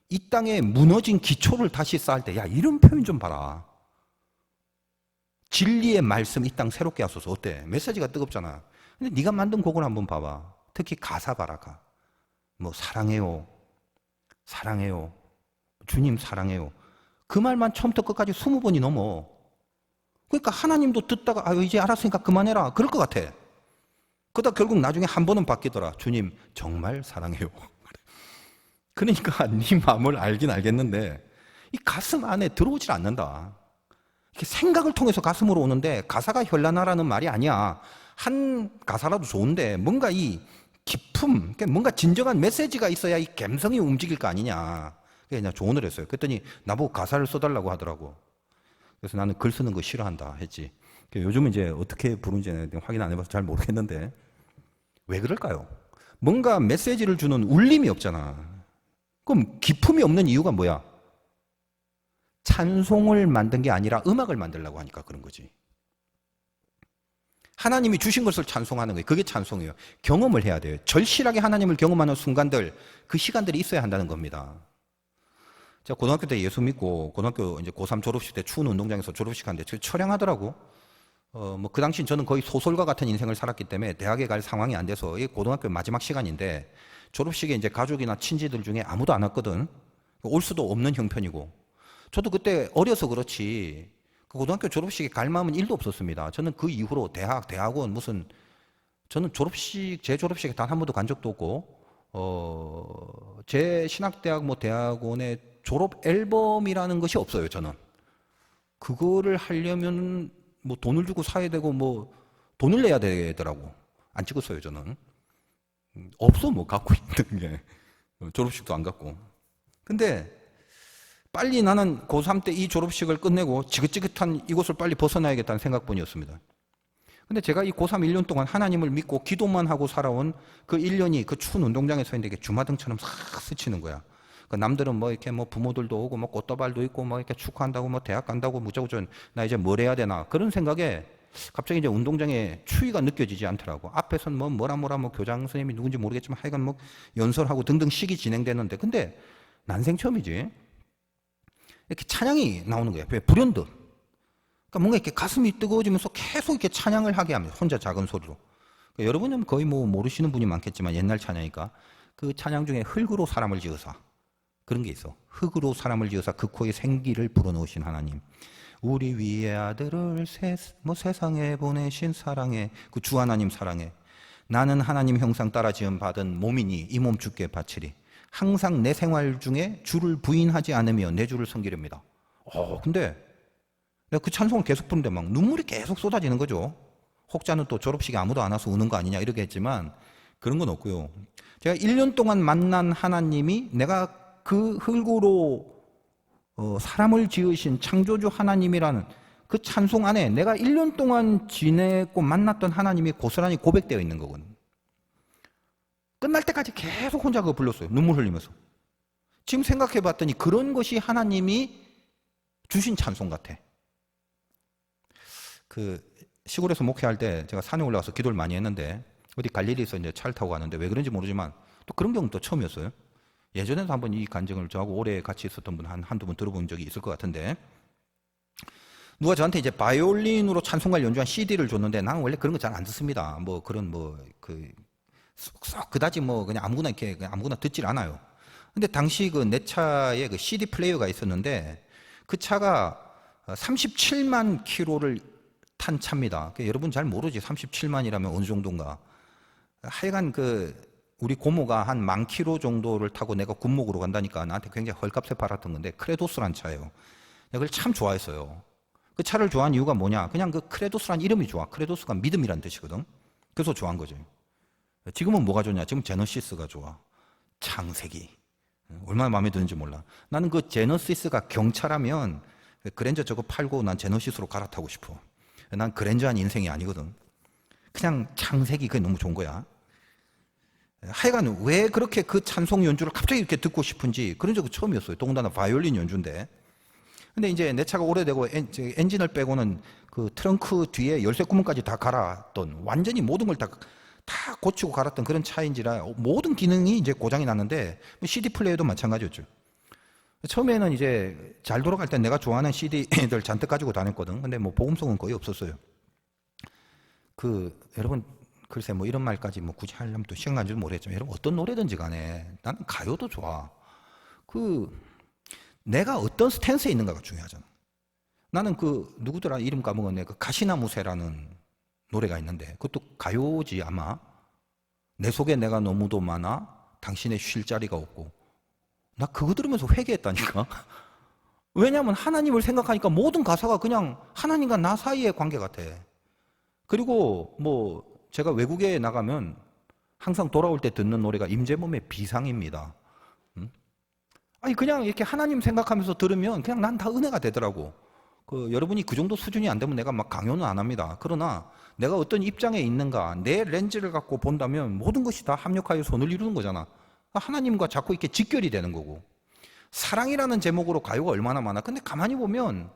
이 땅에 무너진 기초를 다시 쌓을 때, 야, 이런 표현 좀 봐라. 진리의 말씀 이 땅 새롭게 하소서. 어때? 메시지가 뜨겁잖아. 근데 네가 만든 곡을 한번 봐봐. 특히 가사 봐라. 뭐 사랑해요, 사랑해요, 주님 사랑해요. 그 말만 처음부터 끝까지 20번이 넘어. 그러니까 하나님도 듣다가 이제 알았으니까 그만해라 그럴 것 같아. 그러다 결국 나중에 한 번은 바뀌더라. 주님 정말 사랑해요. 그러니까 네 마음을 알긴 알겠는데 이 가슴 안에 들어오질 않는다. 이렇게 생각을 통해서 가슴으로 오는데 가사가 현란하라는 말이 아니야. 한 가사라도 좋은데 뭔가 이 기품, 뭔가 진정한 메시지가 있어야 이 감성이 움직일 거 아니냐. 그냥 조언을 했어요. 그랬더니 나보고 가사를 써달라고 하더라고. 그래서 나는 글 쓰는 거 싫어한다 했지. 요즘은 이제 어떻게 부르는지 확인 안 해봐서 잘 모르겠는데 왜 그럴까요? 뭔가 메시지를 주는 울림이 없잖아. 그럼 기품이 없는 이유가 뭐야? 찬송을 만든 게 아니라 음악을 만들려고 하니까 그런 거지. 하나님이 주신 것을 찬송하는 거예요. 그게 찬송이에요. 경험을 해야 돼요. 절실하게 하나님을 경험하는 순간들, 그 시간들이 있어야 한다는 겁니다. 제가 고등학교 때 예수 믿고 고등학교 이제 고3 졸업식 때 추운 운동장에서 졸업식 하는데 처량하더라고. 뭐 그 당시 저는 거의 소설과 같은 인생을 살았기 때문에 대학에 갈 상황이 안 돼서 이 고등학교 마지막 시간인데 졸업식에 이제 가족이나 친지들 중에 아무도 안 왔거든. 올 수도 없는 형편이고. 저도 그때 어려서 그렇지 그 고등학교 졸업식에 갈 마음은 1도 없었습니다. 저는 그 이후로 대학원 저는 제 졸업식에 단 한 번도 간 적도 없고 제 신학대학 대학원에 졸업 앨범이라는 것이 없어요. 저는 그거를 하려면 돈을 주고 사야 되고 돈을 내야 되더라고. 안 찍었어요. 저는 없어 갖고 있는 게 졸업식도 안 갔고. 근데 빨리 나는 고3 때 이 졸업식을 끝내고 지긋지긋한 이곳을 빨리 벗어나야겠다는 생각뿐이었습니다. 근데 제가 이 고3 1년 동안 하나님을 믿고 기도만 하고 살아온 그 1년이 그 추운 운동장에서 있는데 주마등처럼 싹 스치는 거야. 남들은 이렇게 부모들도 오고 꽃다발도 있고 이렇게 축하한다고 대학 간다고 무조건 나 이제 뭘 해야 되나 그런 생각에 갑자기 이제 운동장에 추위가 느껴지지 않더라고. 앞에서는 뭐라 교장 선생님이 누군지 모르겠지만 하여간 연설하고 등등 식이 진행되는데 근데 난생 처음이지. 이렇게 찬양이 나오는 거예요. 불현듯. 그러니까 뭔가 이렇게 가슴이 뜨거워지면서 계속 이렇게 찬양을 하게 합니다. 혼자 작은 소리로. 그러니까 여러분은 거의 모르시는 분이 많겠지만 옛날 찬양이니까 그 찬양 중에 흙으로 사람을 지으사 그런 게 있어. 흙으로 사람을 지으사 그 코에 생기를 불어넣으신 하나님. 우리 위의 아들을 세상에 보내신 사랑해. 그 주 하나님 사랑해. 나는 하나님 형상 따라 지음 받은 몸이니 이 몸 주께 바치리. 항상 내 생활 중에 주를 부인하지 않으며 내 주를 섬기렵니다. 근데 내가 그 찬송을 계속 부르는데 눈물이 계속 쏟아지는 거죠. 혹자는 또 졸업식에 아무도 안 와서 우는 거 아니냐 이렇게 했지만 그런 건 없고요. 제가 1년 동안 만난 하나님이 내가 그 흙으로 사람을 지으신 창조주 하나님이라는 그 찬송 안에 내가 1년 동안 지내고 만났던 하나님이 고스란히 고백되어 있는 거거든요. 끝날 때까지 계속 혼자 그거 불렀어요. 눈물 흘리면서. 지금 생각해 봤더니 그런 것이 하나님이 주신 찬송 같아. 그 시골에서 목회할 때 제가 산에 올라가서 기도를 많이 했는데 어디 갈릴리에서 이제 차를 타고 가는데 왜 그런지 모르지만 또 그런 경우는 또 처음이었어요. 예전에도 한번 이 간증을 저하고 오래 같이 있었던 분 한두 분 들어본 적이 있을 것 같은데 누가 저한테 이제 바이올린으로 찬송가를 연주한 CD를 줬는데 나는 원래 그런 거 잘 안 듣습니다. 그다지 그냥 아무거나 듣질 않아요. 근데 당시 그 내 차에 그 CD 플레이어가 있었는데 그 차가 37만 킬로를 탄 차입니다. 여러분 잘 모르지 37만이라면 어느 정도인가. 하여간 우리 고모가 한 10,000km 정도를 타고 내가 군목으로 간다니까 나한테 굉장히 헐값에 팔았던 건데 크레도스란 차예요. 내가 그걸 참 좋아했어요. 그 차를 좋아한 이유가 뭐냐? 그냥 그 크레도스란 이름이 좋아. 크레도스가 믿음이란 뜻이거든. 그래서 좋아한 거죠. 지금은 뭐가 좋냐? 지금 제너시스가 좋아. 창세기. 얼마나 마음에 드는지 몰라. 나는 그 제너시스가 경차라면 그랜저 저거 팔고 난 제너시스로 갈아타고 싶어. 난 그랜저한 인생이 아니거든. 그냥 창세기 그게 너무 좋은 거야. 하여간 왜 그렇게 그 찬송 연주를 갑자기 이렇게 듣고 싶은지 그런 적은 처음이었어요. 더군다나 바이올린 연주인데. 근데 이제 내 차가 오래되고 엔진을 빼고는 그 트렁크 뒤에 열쇠 구멍까지 다 갈았던, 완전히 모든 걸 다 고치고 갈았던 그런 차인지라 모든 기능이 이제 고장이 났는데, CD 플레이어도 마찬가지였죠. 처음에는 이제 잘 돌아갈 때 내가 좋아하는 CD들 잔뜩 가지고 다녔거든. 근데 뭐 복음성은 거의 없었어요. 여러분, 글쎄 뭐 이런 말까지 뭐 굳이 하려면 또 시간 가는 줄 모르겠지만, 여러분 어떤 노래든지 간에 나는 가요도 좋아. 내가 어떤 스탠스에 있는가가 중요하잖아. 나는 누구더라 이름 까먹었네. 가시나무새라는 노래가 있는데, 그것도 가요지 아마. 내 속에 내가 너무도 많아, 당신의 쉴 자리가 없고. 나 그거 들으면서 회개했다니까. 왜냐하면 하나님을 생각하니까 모든 가사가 그냥 하나님과 나 사이의 관계 같아. 그리고 뭐 제가 외국에 나가면 항상 돌아올 때 듣는 노래가 임재범의 비상입니다. 아니 그냥 이렇게 하나님 생각하면서 들으면 그냥 난 다 은혜가 되더라고. 여러분이 그 정도 수준이 안 되면 내가 막 강요는 안 합니다. 그러나 내가 어떤 입장에 있는가, 내 렌즈를 갖고 본다면 모든 것이 다 합력하여 선을 이루는 거잖아. 하나님과 자꾸 이렇게 직결이 되는 거고. 사랑이라는 제목으로 가요가 얼마나 많아. 근데 가만히 보면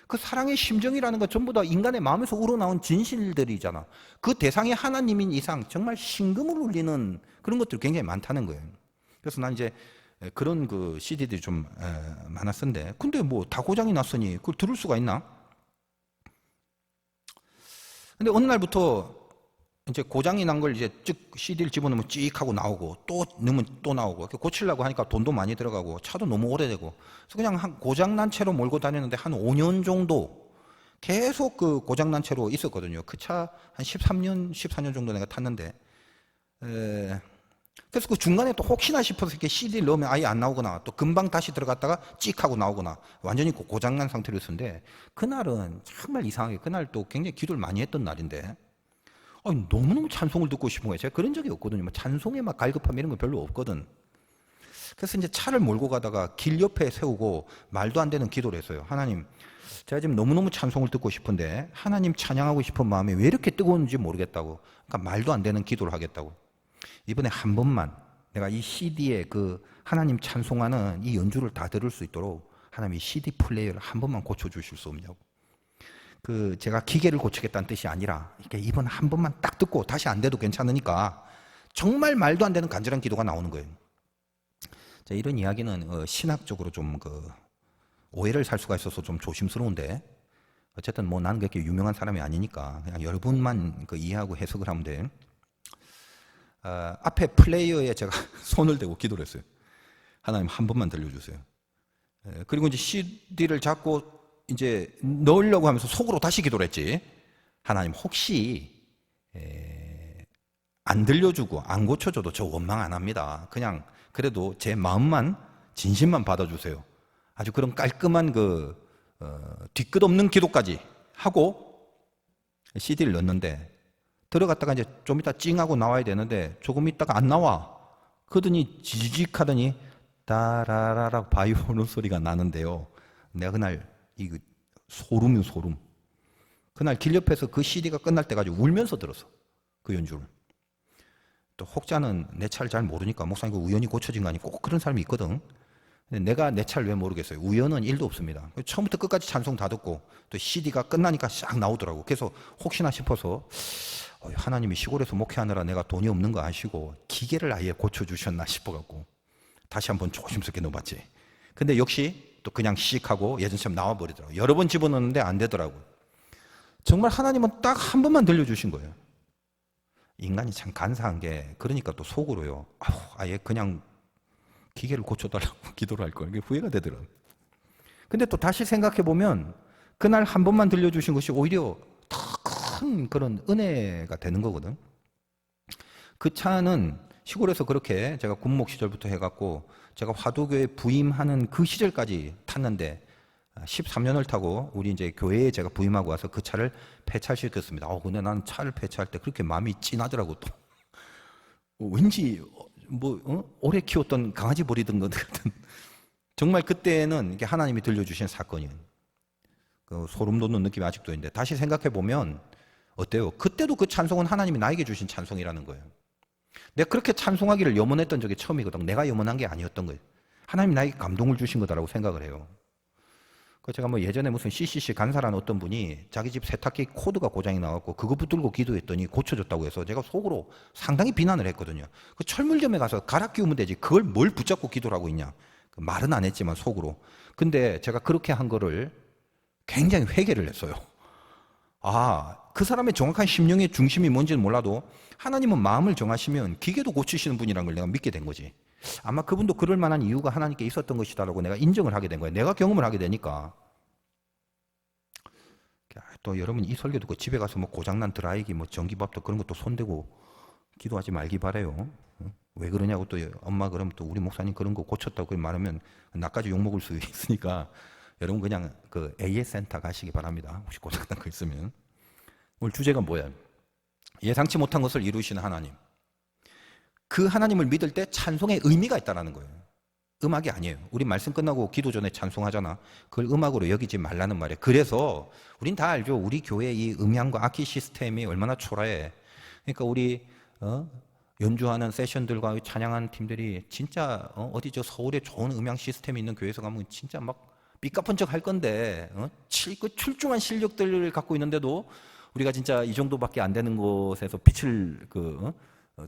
그 사랑의 심정이라는 건 전부 다 인간의 마음에서 우러나온 진실들이잖아. 그 대상이 하나님인 이상 정말 심금을 울리는 그런 것들이 굉장히 많다는 거예요. 그래서 난 이제 그런 CD들이 좀 많았었는데, 근데 뭐 다 고장이 났으니 그걸 들을 수가 있나? 근데 어느 날부터 이제 고장이 난 걸 이제 CD를 집어넣으면 찍 하고 나오고, 또 넣으면 또 나오고, 고치려고 하니까 돈도 많이 들어가고, 차도 너무 오래되고, 그래서 그냥 고장난 채로 몰고 다녔는데 한 5년 정도 계속 고장난 채로 있었거든요. 그 차 한 13년, 14년 정도 내가 탔는데, 그래서 그 중간에 또 혹시나 싶어서 이렇게 CD를 넣으면 아예 안 나오거나, 또 금방 다시 들어갔다가 찍 하고 나오거나, 완전히 고장난 상태로 있었는데, 그날은 정말 이상하게, 그날 또 굉장히 기도를 많이 했던 날인데, 너무너무 찬송을 듣고 싶은 거예요. 제가 그런 적이 없거든요. 찬송에 막 갈급함 이런 거 별로 없거든. 그래서 이제 차를 몰고 가다가 길 옆에 세우고 말도 안 되는 기도를 했어요. 하나님, 제가 지금 너무너무 찬송을 듣고 싶은데 하나님 찬양하고 싶은 마음이 왜 이렇게 뜨거운지 모르겠다고. 그러니까 말도 안 되는 기도를 하겠다고. 이번에 한 번만 내가 이 CD에 하나님 찬송하는 이 연주를 다 들을 수 있도록 하나님 이 CD 플레이어를 한 번만 고쳐주실 수 없냐고. 제가 기계를 고치겠다는 뜻이 아니라, 그러니까 이번 한 번만 딱 듣고 다시 안 돼도 괜찮으니까 정말 말도 안 되는 간절한 기도가 나오는 거예요. 자, 이런 이야기는 신학적으로 좀 오해를 살 수가 있어서 좀 조심스러운데, 어쨌든 뭐 나는 그렇게 유명한 사람이 아니니까 그냥 여러분만 이해하고 해석을 하면 돼. 앞에 플레이어에 제가 손을 대고 기도를 했어요. 하나님 한 번만 들려주세요. 그리고 이제 CD를 잡고 이제 넣으려고 하면서 속으로 다시 기도를 했지. 하나님 혹시 안 들려주고 안 고쳐줘도 저 원망 안 합니다. 그냥 그래도 제 마음만, 진심만 받아주세요. 아주 그런 깔끔한 뒤끝 없는 기도까지 하고 CD를 넣었는데, 들어갔다가 이제 좀 이따 찡하고 나와야 되는데 조금 있다가 안 나와. 그러더니 지직하더니 따라라라 바이올린 소리가 나는데요. 내가 그날 소름이요, 소름. 그날 길 옆에서 그 CD가 끝날 때까지 울면서 들었어. 그 연주를. 또 혹자는 내 차를 잘 모르니까 목사님 우연히 고쳐진 거 아니, 꼭 그런 사람이 있거든. 근데 내가 내 차를 왜 모르겠어요. 우연은 1도 없습니다. 처음부터 끝까지 찬송 다 듣고 또 CD가 끝나니까 싹 나오더라고. 그래서 혹시나 싶어서 하나님이 시골에서 목회하느라 내가 돈이 없는 거 아시고 기계를 아예 고쳐주셨나 싶어갖고 다시 한번 조심스럽게 넣어봤지. 근데 역시 또 그냥 씩하고 예전처럼 나와버리더라고요. 여러 번 집어넣는데 안 되더라고요. 정말 하나님은 딱 한 번만 들려주신 거예요. 인간이 참 간사한 게, 그러니까 또 속으로요, 아예 그냥 기계를 고쳐달라고 기도를 할 걸. 이게 후회가 되더라고요. 근데 또 다시 생각해보면 그날 한 번만 들려주신 것이 오히려 더 큰 그런 은혜가 되는 거거든. 그 차는 시골에서 그렇게 제가 군목 시절부터 해갖고 제가 화도교에 부임하는 그 시절까지 탔는데 13년을 타고 우리 이제 교회에 제가 부임하고 와서 그 차를 폐차시켰습니다. 근데 나는 차를 폐차할 때 그렇게 마음이 찐하더라고. 또 왠지 오래 키웠던 강아지 버리던 것 같은. 정말 그때는 이게 하나님이 들려주신 사건이에요. 그 소름 돋는 느낌이 아직도 있는데 다시 생각해 보면 어때요? 그때도 그 찬송은 하나님이 나에게 주신 찬송이라는 거예요. 내가 그렇게 찬송하기를 염원했던 적이 처음이거든. 내가 염원한 게 아니었던 거예요. 하나님이 나에게 감동을 주신 거다라고 생각을 해요. 그 제가 예전에 무슨 CCC 간사라는 어떤 분이 자기 집 세탁기 코드가 고장이 나왔고 그거 붙들고 기도했더니 고쳐졌다고 해서 제가 속으로 상당히 비난을 했거든요. 그 철물점에 가서 갈아 끼우면 되지 그걸 뭘 붙잡고 기도를 하고 있냐. 말은 안 했지만 속으로. 근데 제가 그렇게 한 거를 굉장히 회개를 했어요. 그 사람의 정확한 심령의 중심이 뭔지는 몰라도 하나님은 마음을 정하시면 기계도 고치시는 분이라는 걸 내가 믿게 된 거지. 아마 그분도 그럴 만한 이유가 하나님께 있었던 것이다라고 내가 인정을 하게 된 거예요. 내가 경험을 하게 되니까. 또 여러분 이 설교 듣고 집에 가서 고장난 드라이기 전기밥도 그런 것도 손대고 기도하지 말기 바래요. 왜 그러냐고 또 엄마 그러면 또 우리 목사님 그런 거 고쳤다고 말하면 나까지 욕먹을 수 있으니까 여러분 그냥 그 AS 센터 가시기 바랍니다. 혹시 고장난 거 있으면. 오늘 주제가 뭐야? 예상치 못한 것을 이루시는 하나님. 그 하나님을 믿을 때 찬송의 의미가 있다는 거예요. 음악이 아니에요. 우리 말씀 끝나고 기도 전에 찬송하잖아. 그걸 음악으로 여기지 말라는 말이에요. 그래서 우린 다 알죠. 우리 교회 이 음향과 악기 시스템이 얼마나 초라해. 그러니까 우리 연주하는 세션들과 찬양하는 팀들이 진짜 어디 서울에 좋은 음향 시스템이 있는 교회에서 가면 진짜 막 삐까뻔쩍 할 건데 출중한 실력들을 갖고 있는데도 우리가 진짜 이 정도밖에 안 되는 곳에서 빛을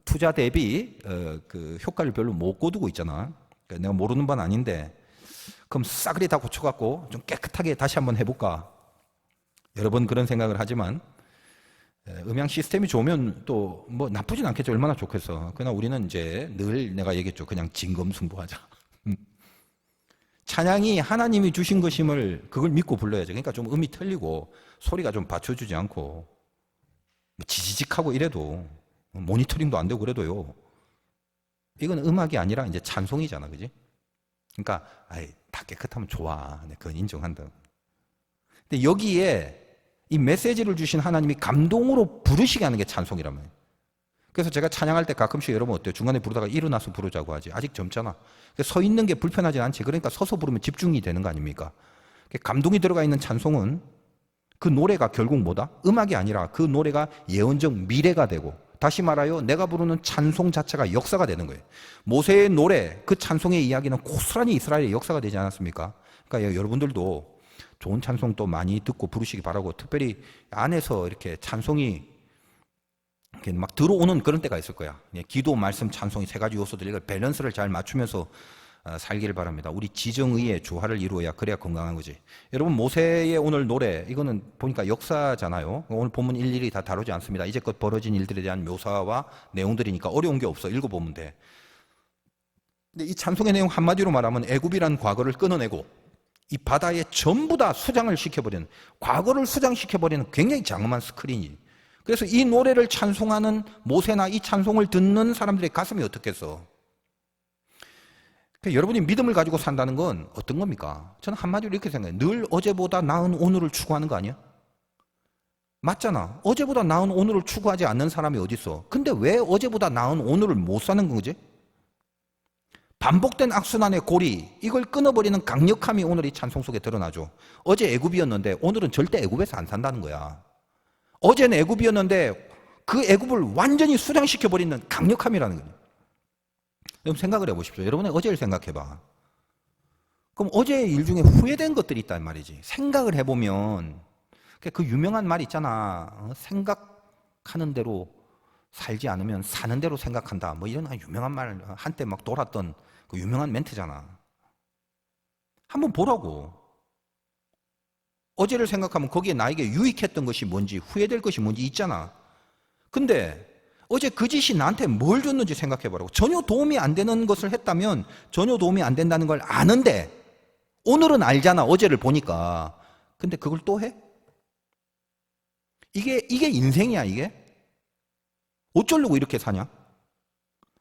투자 대비 그 효과를 별로 못 거두고 있잖아. 그러니까 내가 모르는 바는 아닌데 그럼 싸그리 다 고쳐갖고 좀 깨끗하게 다시 한번 해볼까? 여러 번 그런 생각을 하지만 음향 시스템이 좋으면 또 나쁘진 않겠죠. 얼마나 좋겠어. 그러나 우리는 이제 늘 내가 얘기했죠. 그냥 진검승부하자. 찬양이 하나님이 주신 것임을 그걸 믿고 불러야죠. 그러니까 좀 음이 틀리고 소리가 좀 받쳐주지 않고 지지직하고 이래도 모니터링도 안 되고 그래도요. 이건 음악이 아니라 이제 찬송이잖아, 그지? 그러니까 다 깨끗하면 좋아. 그건 인정한다. 근데 여기에 이 메시지를 주신 하나님이 감동으로 부르시게 하는 게 찬송이라면. 그래서 제가 찬양할 때 가끔씩 여러분 어때요? 중간에 부르다가 일어나서 부르자고 하지. 아직 젊잖아. 서 있는 게 불편하지 않지. 그러니까 서서 부르면 집중이 되는 거 아닙니까? 감동이 들어가 있는 찬송은 그 노래가 결국 뭐다? 음악이 아니라 그 노래가 예언적 미래가 되고 다시 말하여 내가 부르는 찬송 자체가 역사가 되는 거예요. 모세의 노래, 그 찬송의 이야기는 고스란히 이스라엘의 역사가 되지 않았습니까? 그러니까 여러분들도 좋은 찬송 또 많이 듣고 부르시기 바라고 특별히 안에서 이렇게 찬송이 이렇게 막 들어오는 그런 때가 있을 거야. 기도, 말씀, 찬송이 세 가지 요소들 이걸 밸런스를 잘 맞추면서 살기를 바랍니다. 우리 지정의의 조화를 이루어야 그래야 건강한 거지. 여러분 모세의 오늘 노래 이거는 보니까 역사잖아요. 오늘 본문 일일이 다 다루지 않습니다. 이제껏 벌어진 일들에 대한 묘사와 내용들이니까 어려운 게 없어. 읽어보면 돼. 근데 이 찬송의 내용 한마디로 말하면 애굽이란 과거를 끊어내고 이 바다에 전부 다 수장을 시켜버리는, 과거를 수장시켜버리는 굉장히 장엄한 스크린이. 그래서 이 노래를 찬송하는 모세나 이 찬송을 듣는 사람들의 가슴이 어떻겠어? 그러니까 여러분이 믿음을 가지고 산다는 건 어떤 겁니까? 저는 한마디로 이렇게 생각해요. 늘 어제보다 나은 오늘을 추구하는 거 아니야? 맞잖아. 어제보다 나은 오늘을 추구하지 않는 사람이 어디 있어? 근데 왜 어제보다 나은 오늘을 못 사는 거지? 반복된 악순환의 고리, 이걸 끊어버리는 강력함이 오늘 이 찬송 속에 드러나죠. 어제 애굽이었는데 오늘은 절대 애굽에서 안 산다는 거야. 어제는 애굽이었는데 그 애굽을 완전히 수장시켜버리는 강력함이라는 거예요. 여러분 생각을 해보십시오. 여러분의 어제를 생각해봐. 그럼 어제의 일 중에 후회된 것들이 있단 말이지. 생각을 해보면 그 유명한 말 있잖아. 생각하는 대로 살지 않으면 사는 대로 생각한다. 이런 유명한 말, 한때 막 돌았던 그 유명한 멘트잖아. 한번 보라고. 어제를 생각하면 거기에 나에게 유익했던 것이 뭔지, 후회될 것이 뭔지 있잖아. 근데 어제 그 짓이 나한테 뭘 줬는지 생각해보라고. 전혀 도움이 안 되는 것을 했다면 전혀 도움이 안 된다는 걸 아는데 오늘은 알잖아. 어제를 보니까. 근데 그걸 또 해? 이게 인생이야, 이게? 어쩌려고 이렇게 사냐?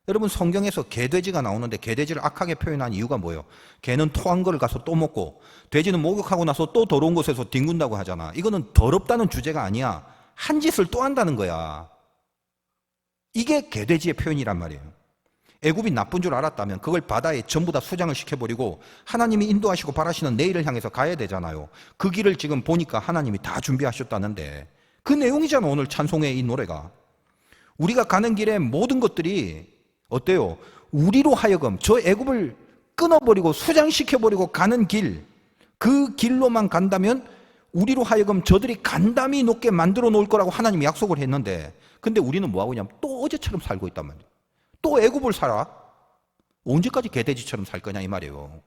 여러분 성경에서 개돼지가 나오는데 개돼지를 악하게 표현한 이유가 뭐예요? 개는 토한 거를 가서 또 먹고 돼지는 목욕하고 나서 또 더러운 곳에서 뒹군다고 하잖아. 이거는 더럽다는 주제가 아니야. 한 짓을 또 한다는 거야. 이게 개돼지의 표현이란 말이에요. 애굽이 나쁜 줄 알았다면 그걸 바다에 전부 다 수장을 시켜버리고 하나님이 인도하시고 바라시는 내일을 향해서 가야 되잖아요. 그 길을 지금 보니까 하나님이 다 준비하셨다는데 그 내용이잖아. 오늘 찬송의 이 노래가. 우리가 가는 길에 모든 것들이 어때요? 우리로 하여금 저 애굽을 끊어버리고 수장시켜버리고 가는 길, 그 길로만 간다면 우리로 하여금 저들이 간담이 높게 만들어 놓을 거라고 하나님이 약속을 했는데, 근데 우리는 뭐하고 있냐면 또 어제처럼 살고 있단 말이에요. 또 애굽을 살아? 언제까지 개돼지처럼 살 거냐 이 말이에요.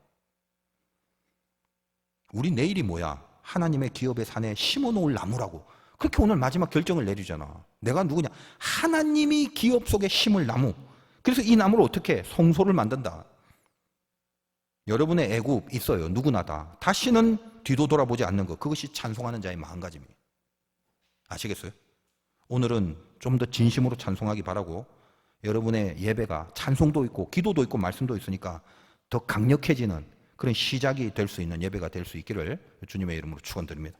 우리 내일이 뭐야? 하나님의 기업의 산에 심어놓을 나무라고. 그렇게 오늘 마지막 결정을 내리잖아. 내가 누구냐? 하나님이 기업 속에 심을 나무. 그래서 이 나무를 어떻게 해? 성소를 만든다. 여러분의 애굽 있어요. 누구나 다. 다시는 뒤도 돌아보지 않는 것. 그것이 찬송하는 자의 마음가짐이에요. 아시겠어요? 오늘은 좀 더 진심으로 찬송하기 바라고, 여러분의 예배가 찬송도 있고 기도도 있고 말씀도 있으니까 더 강력해지는 그런 시작이 될 수 있는 예배가 될 수 있기를 주님의 이름으로 축원드립니다.